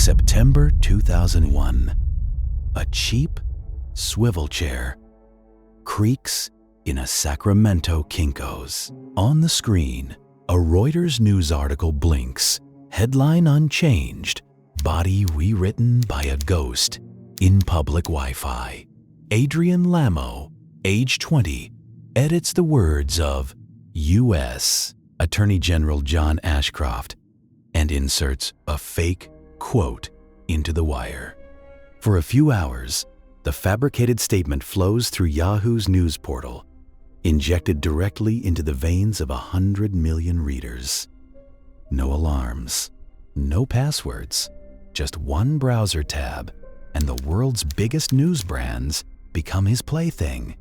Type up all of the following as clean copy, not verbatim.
September 2001. A cheap swivel chair creaks in a Sacramento Kinko's. On the screen, a Reuters news article blinks, headline unchanged, body rewritten by a ghost in public Wi-Fi. Adrian Lamo, age 20, edits the words of U.S. Attorney General John Ashcroft and inserts a fake quote into the wire. For a few hours, the fabricated statement flows through Yahoo's news portal, injected directly into the veins of 100 million readers. No alarms, no passwords, just one browser tab, and the world's biggest news brands become his plaything.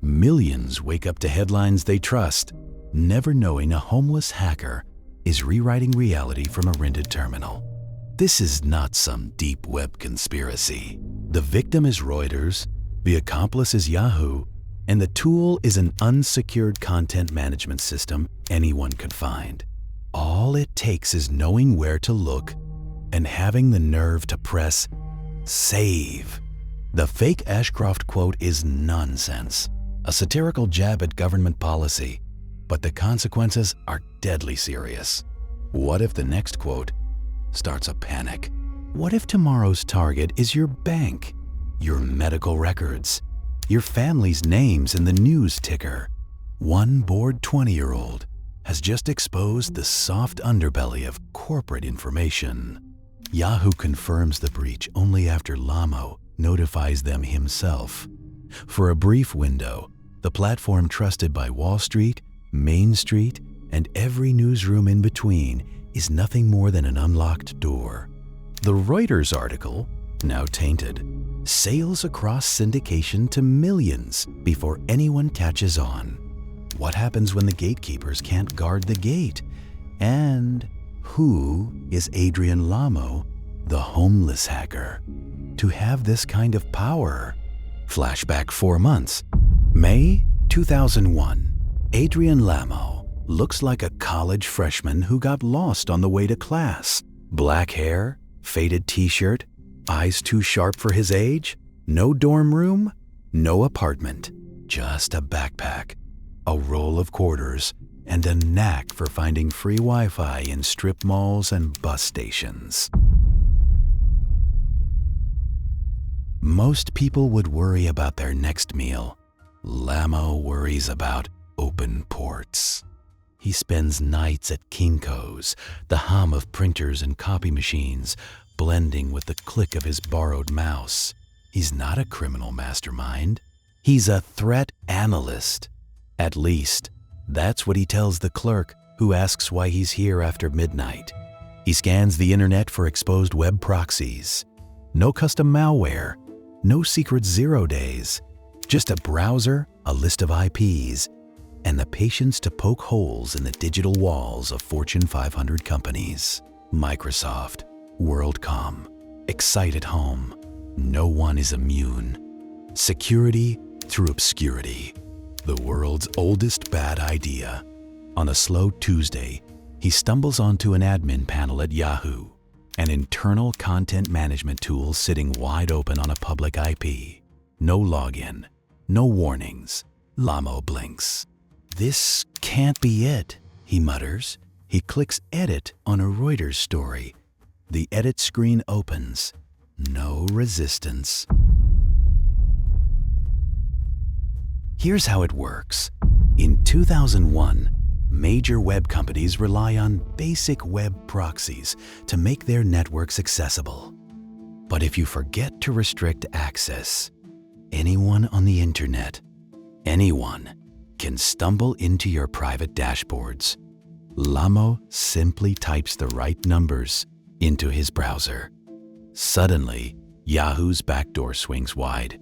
Millions wake up to headlines they trust, never knowing a homeless hacker is rewriting reality from a rented terminal. This is not some deep web conspiracy. The victim is Reuters, the accomplice is Yahoo, and the tool is an unsecured content management system anyone could find. All it takes is knowing where to look and having the nerve to press save. The fake Ashcroft quote is nonsense, a satirical jab at government policy, but the consequences are deadly serious. What if the next quote starts a panic? What if tomorrow's target is your bank, your medical records, your family's names in the news ticker? One bored 20-year-old has just exposed the soft underbelly of corporate information. Yahoo confirms the breach only after Lamo notifies them himself. For a brief window, the platform trusted by Wall Street, Main Street, and every newsroom in between is nothing more than an unlocked door. The Reuters article, now tainted, sails across syndication to millions before anyone catches on. What happens when the gatekeepers can't guard the gate? And who is Adrian Lamo, the homeless hacker, to have this kind of power? Flashback 4 months. May 2001. Adrian Lamo looks like a college freshman who got lost on the way to class. Black hair, faded t-shirt, eyes too sharp for his age, no dorm room, no apartment, just a backpack, a roll of quarters, and a knack for finding free Wi-Fi in strip malls and bus stations. Most people would worry about their next meal. Lamo worries about open ports. He spends nights at Kinko's, the hum of printers and copy machines blending with the click of his borrowed mouse. He's not a criminal mastermind. He's a threat analyst. At least, that's what he tells the clerk who asks why he's here after midnight. He scans the internet for exposed web proxies. No custom malware, no secret 0 days, just a browser, a list of IPs, and the patience to poke holes in the digital walls of Fortune 500 companies. Microsoft, WorldCom, Excite at Home. No one is immune. Security through obscurity. The world's oldest bad idea. On a slow Tuesday, he stumbles onto an admin panel at Yahoo, an internal content management tool sitting wide open on a public IP. No login, no warnings. Lamo blinks. "This can't be it," he mutters. He clicks edit on a Reuters story. The edit screen opens. No resistance. Here's how it works. In 2001, major web companies rely on basic web proxies to make their networks accessible. But if you forget to restrict access, anyone on the internet, anyone, can stumble into your private dashboards. Lamo simply types the right numbers into his browser. Suddenly, Yahoo's backdoor swings wide.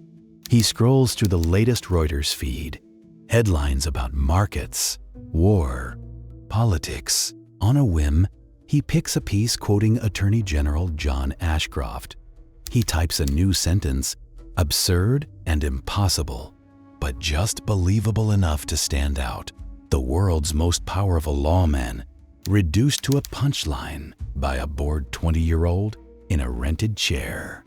He scrolls through the latest Reuters feed, headlines about markets, war, politics. On a whim, he picks a piece quoting Attorney General John Ashcroft. He types a new sentence, absurd and impossible, but just believable enough to stand out. The world's most powerful lawman, reduced to a punchline by a bored 20-year-old. in a rented chair.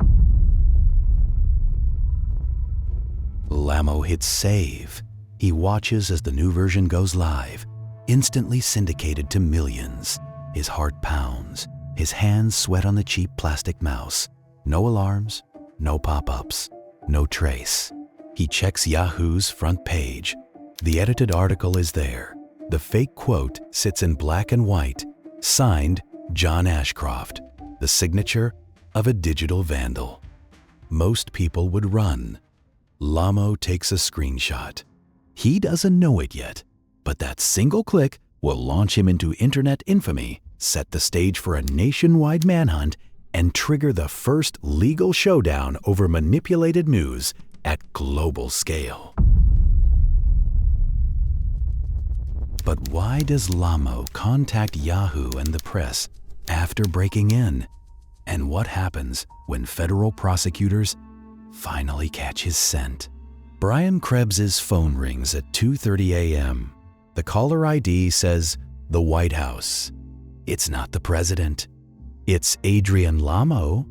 Lamo hits save. He watches as the new version goes live, instantly syndicated to millions. His heart pounds. His hands sweat on the cheap plastic mouse. No alarms, no pop-ups, no trace. He checks Yahoo's front page. The edited article is there. The fake quote sits in black and white, signed John Ashcroft, the signature of a digital vandal. Most people would run. Lamo takes a screenshot. He doesn't know it yet, but that single click will launch him into internet infamy, set the stage for a nationwide manhunt, and trigger the first legal showdown over manipulated news at global scale. But why does Lamo contact Yahoo and the press after breaking in? And what happens when federal prosecutors finally catch his scent? Brian Krebs's phone rings at 2:30 a.m. The caller ID says the White House. It's not the president. It's Adrian Lamo.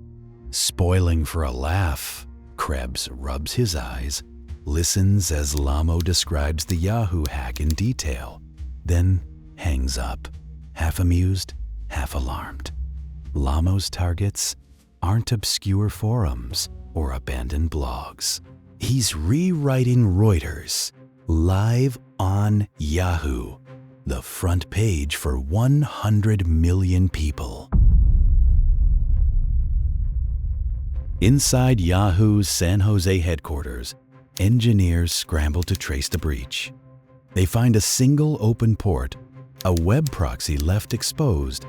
Spoiling for a laugh, Krebs rubs his eyes, listens as Lamo describes the Yahoo hack in detail, then hangs up, half amused, half alarmed. Lamo's targets aren't obscure forums or abandoned blogs. He's rewriting Reuters live on Yahoo, the front page for 100 million people. Inside Yahoo's San Jose headquarters, engineers scramble to trace the breach. They find a single open port, a web proxy left exposed,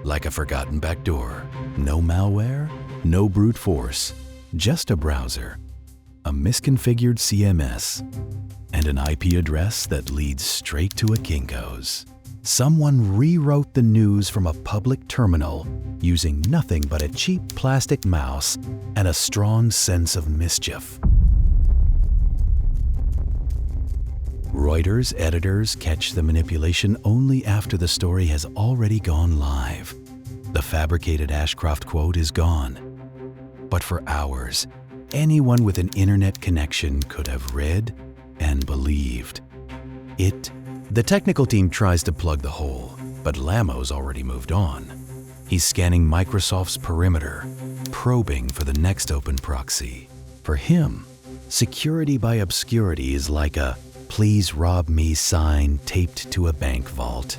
like a forgotten backdoor. No malware, no brute force, just a browser, a misconfigured CMS, and an IP address that leads straight to a Kinko's. Someone rewrote the news from a public terminal using nothing but a cheap plastic mouse and a strong sense of mischief. Reuters editors catch the manipulation only after the story has already gone live. The fabricated Ashcroft quote is gone. But for hours, anyone with an internet connection could have read and believed it. The technical team tries to plug the hole, but Lamo's already moved on. He's scanning Microsoft's perimeter, probing for the next open proxy. For him, security by obscurity is like a "please rob me" sign taped to a bank vault.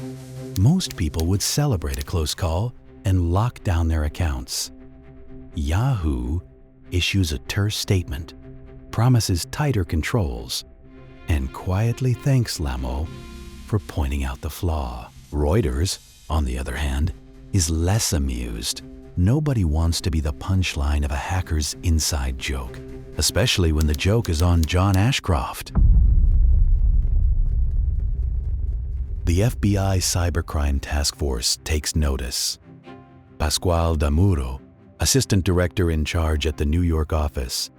Most people would celebrate a close call and lock down their accounts. Yahoo issues a terse statement, promises tighter controls, and quietly thanks Lamo for pointing out the flaw. Reuters, on the other hand, is less amused. Nobody wants to be the punchline of a hacker's inside joke, especially when the joke is on John Ashcroft. The FBI Cybercrime Task Force takes notice. Pascual Damuro, assistant director in charge at the New York office,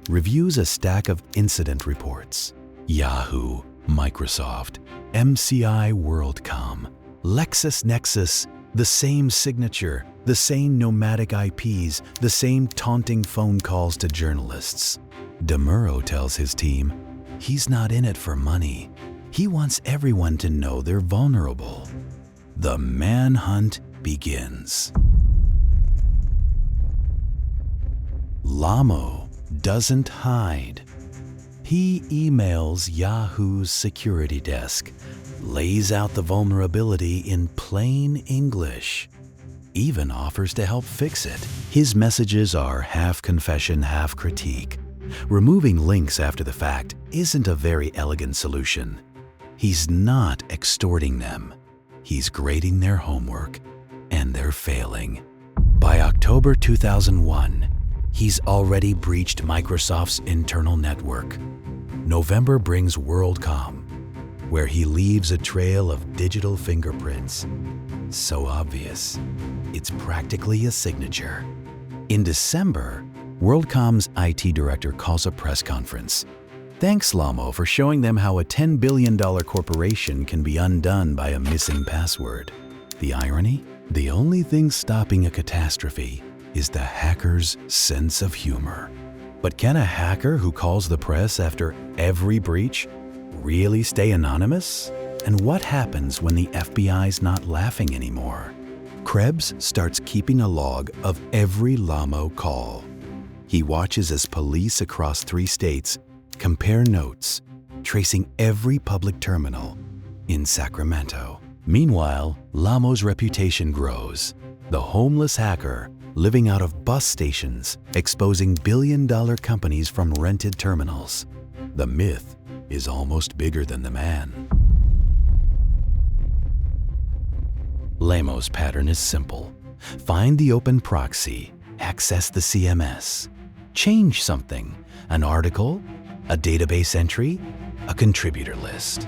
reviews a stack of incident reports. Yahoo, Microsoft, MCI WorldCom, LexisNexis, the same signature, the same nomadic IPs, the same taunting phone calls to journalists. Damuro tells his team he's not in it for money. He wants everyone to know they're vulnerable. The manhunt begins. Lamo doesn't hide. He emails Yahoo's security desk, lays out the vulnerability in plain English, even offers to help fix it. His messages are half confession, half critique. Removing links after the fact isn't a very elegant solution. He's not extorting them. He's grading their homework, and they're failing. By October 2001, he's already breached Microsoft's internal network. November brings WorldCom, where he leaves a trail of digital fingerprints. So obvious, it's practically a signature. In December, WorldCom's IT director calls a press conference. Thanks Lamo for showing them how a $10 billion corporation can be undone by a missing password. The irony? The only thing stopping a catastrophe is the hacker's sense of humor. But can a hacker who calls the press after every breach really stay anonymous? And what happens when the FBI's not laughing anymore? Krebs starts keeping a log of every Lamo call. He watches as police across 3 states compare notes, tracing every public terminal in Sacramento. Meanwhile, Lamo's reputation grows. The homeless hacker living out of bus stations, exposing billion-dollar companies from rented terminals. The myth is almost bigger than the man. Lamo's pattern is simple. Find the open proxy, access the CMS, change something, an article, a database entry, a contributor list.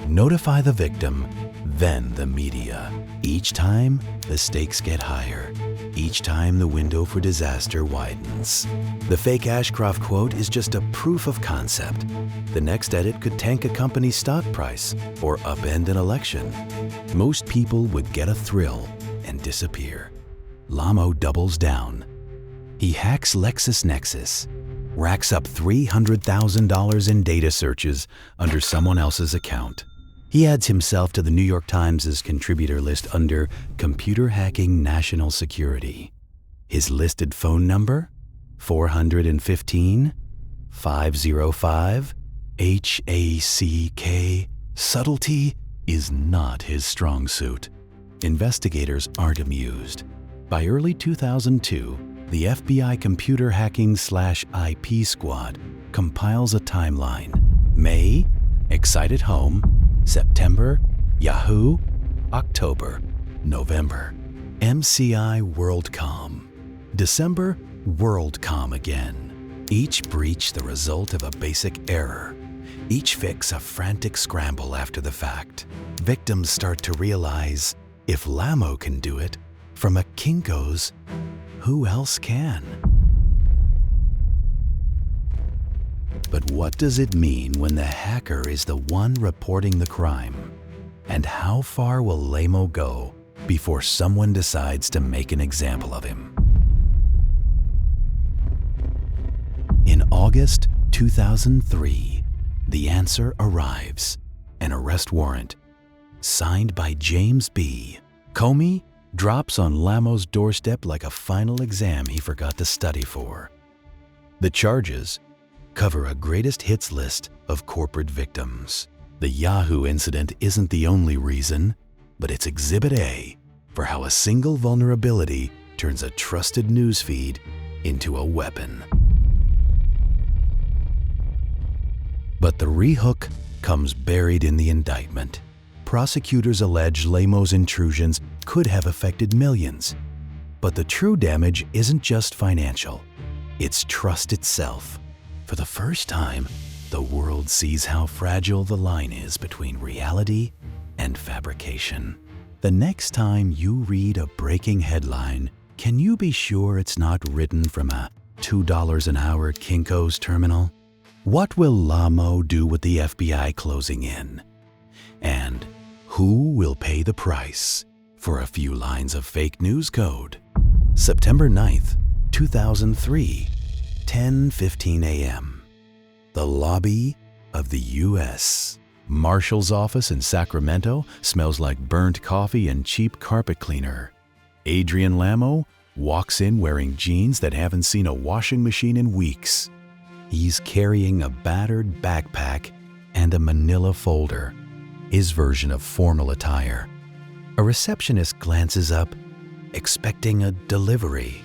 Notify the victim, then the media. Each time, the stakes get higher. Each time, the window for disaster widens. The fake Ashcroft quote is just a proof of concept. The next edit could tank a company's stock price or upend an election. Most people would get a thrill and disappear. Lamo doubles down. He hacks LexisNexis, racks up $300,000 in data searches under someone else's account. He adds himself to the New York Times' contributor list under Computer Hacking National Security. His listed phone number? 415-505-HACK. Subtlety is not his strong suit. Investigators aren't amused. By early 2002, the FBI Computer Hacking/IP Squad compiles a timeline. May, Excite@Home. September, Yahoo. October, November, MCI WorldCom. December, WorldCom again. Each breach the result of a basic error. Each fix a frantic scramble after the fact. Victims start to realize, if Lamo can do it, from a Kinko's, who else can? But what does it mean when the hacker is the one reporting the crime? And how far will Lamo go before someone decides to make an example of him? In August 2003, the answer arrives, an arrest warrant, signed by James B. Comey drops on Lamo's doorstep like a final exam he forgot to study for. The charges cover a greatest hits list of corporate victims. The Yahoo incident isn't the only reason, but it's Exhibit A for how a single vulnerability turns a trusted newsfeed into a weapon. But the rehook comes buried in the indictment. Prosecutors allege Lamo's intrusions could have affected millions. But the true damage isn't just financial, it's trust itself. For the first time, the world sees how fragile the line is between reality and fabrication. The next time you read a breaking headline, can you be sure it's not written from a $2 an hour Kinko's terminal? What will Lamo do with the FBI closing in? And who will pay the price for a few lines of fake news code? September 9th, 2003, 10:15 a.m. The lobby of the U.S. Marshal's office in Sacramento smells like burnt coffee and cheap carpet cleaner. Adrian Lamo walks in wearing jeans that haven't seen a washing machine in weeks. He's carrying a battered backpack and a manila folder, his version of formal attire. A receptionist glances up, expecting a delivery.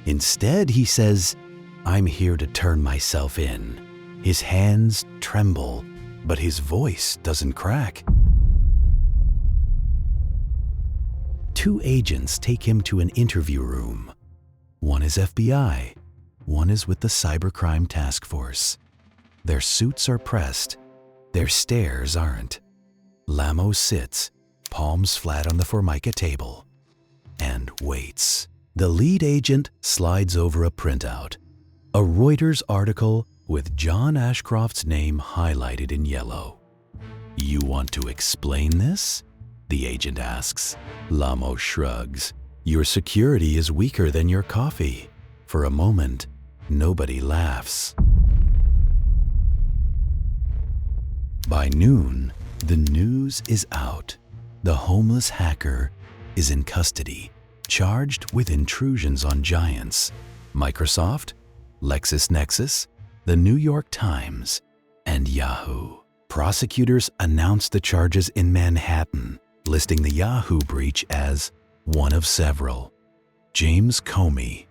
Instead, he says, "I'm here to turn myself in." His hands tremble, but his voice doesn't crack. 2 agents take him to an interview room. One is FBI, one is with the Cybercrime Task Force. Their suits are pressed, their stares aren't. Lamo sits, palms flat on the Formica table, and waits. The lead agent slides over a printout, a Reuters article with John Ashcroft's name highlighted in yellow. "You want to explain this?" the agent asks. Lamo shrugs. Your security is weaker than your coffee. For a moment, nobody laughs. By noon, the news is out. The homeless hacker is in custody, charged with intrusions on giants: Microsoft, LexisNexis, the New York Times, and Yahoo. Prosecutors announced the charges in Manhattan, listing the Yahoo breach as one of several. James Comey,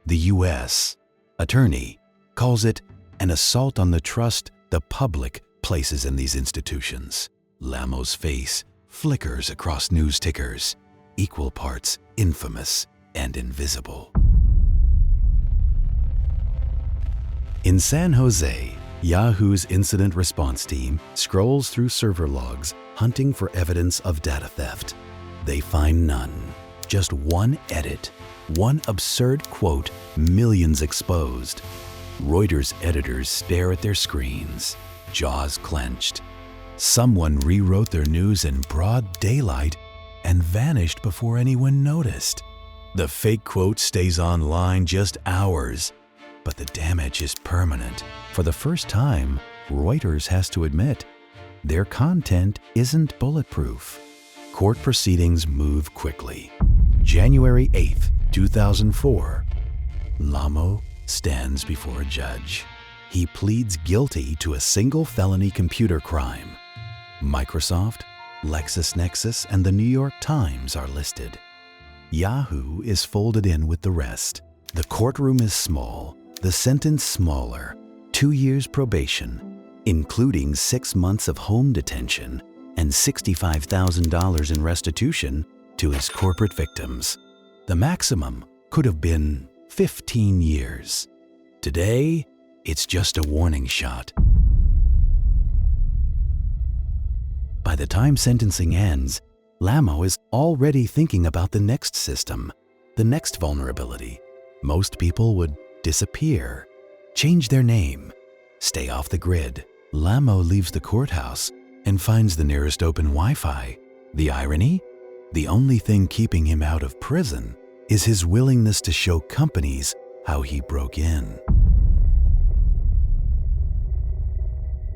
the U.S. attorney, calls it an assault on the trust the public places in these institutions. Lamo's face flickers across news tickers, equal parts infamous and invisible. In San Jose, Yahoo's incident response team scrolls through server logs, hunting for evidence of data theft. They find none. Just one edit, one absurd quote, millions exposed. Reuters editors stare at their screens, jaws clenched. Someone rewrote their news in broad daylight and vanished before anyone noticed. The fake quote stays online just hours, but the damage is permanent. For the first time, Reuters has to admit their content isn't bulletproof. Court proceedings move quickly. January 8th, 2004, Lamo stands before a judge. He pleads guilty to a single felony computer crime. Microsoft, LexisNexis, and the New York Times are listed. Yahoo is folded in with the rest. The courtroom is small, the sentence smaller: 2 years probation, including 6 months of home detention and $65,000 in restitution to his corporate victims. The maximum could have been 15 years. Today, it's just a warning shot. By the time sentencing ends, Lamo is already thinking about the next system, the next vulnerability. Most people would disappear, change their name, stay off the grid. Lamo leaves the courthouse and finds the nearest open Wi-Fi. The irony? The only thing keeping him out of prison is his willingness to show companies how he broke in.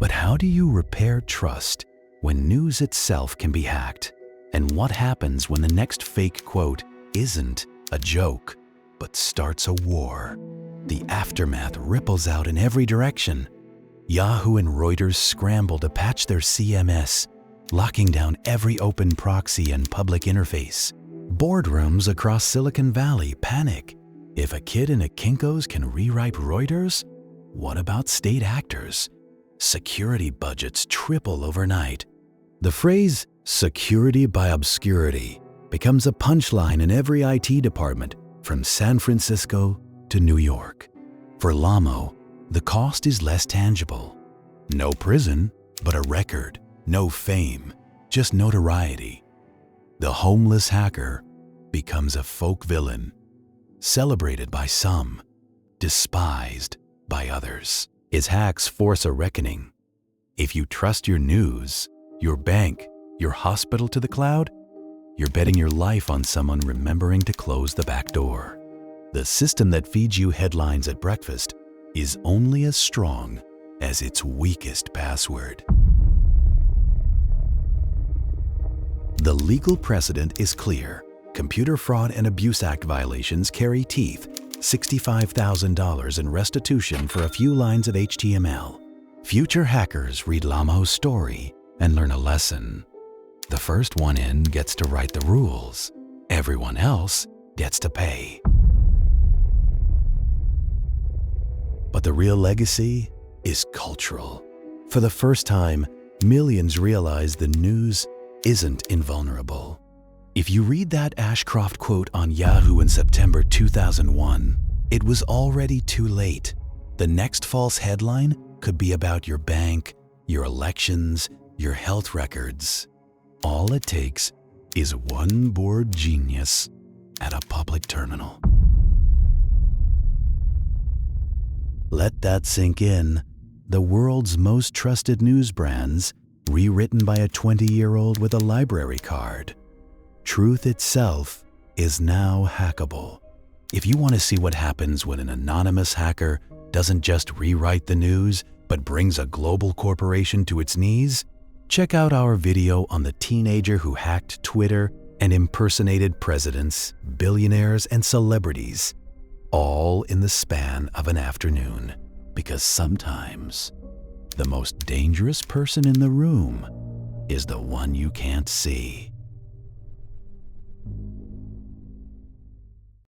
But how do you repair trust when news itself can be hacked? And what happens when the next fake quote isn't a joke, but starts a war? The aftermath ripples out in every direction. Yahoo and Reuters scramble to patch their CMS, locking down every open proxy and public interface. Boardrooms across Silicon Valley panic. If a kid in a Kinko's can rewrite Reuters, what about state actors? Security budgets triple overnight. The phrase "security by obscurity" becomes a punchline in every IT department, from San Francisco to New York. For Lamo, the cost is less tangible. No prison, but a record. No fame, just notoriety. The homeless hacker becomes a folk villain, celebrated by some, despised by others. His hacks force a reckoning. If you trust your news, your bank, your hospital to the cloud, you're betting your life on someone remembering to close the back door. The system that feeds you headlines at breakfast is only as strong as its weakest password. The legal precedent is clear. Computer Fraud and Abuse Act violations carry teeth: $65,000 in restitution for a few lines of HTML. Future hackers read Lamo's story and learn a lesson. The first one in gets to write the rules. Everyone else gets to pay. But the real legacy is cultural. For the first time, millions realize the news isn't invulnerable. If you read that Ashcroft quote on Yahoo in September 2001, it was already too late. The next false headline could be about your bank, your elections, your health records. All it takes is one bored genius at a public terminal. Let that sink in. The world's most trusted news brands, rewritten by a 20-year-old with a library card. Truth itself is now hackable. If you want to see what happens when an anonymous hacker doesn't just rewrite the news, but brings a global corporation to its knees, check out our video on the teenager who hacked Twitter and impersonated presidents, billionaires, and celebrities, all in the span of an afternoon. Because sometimes the most dangerous person in the room is the one you can't see.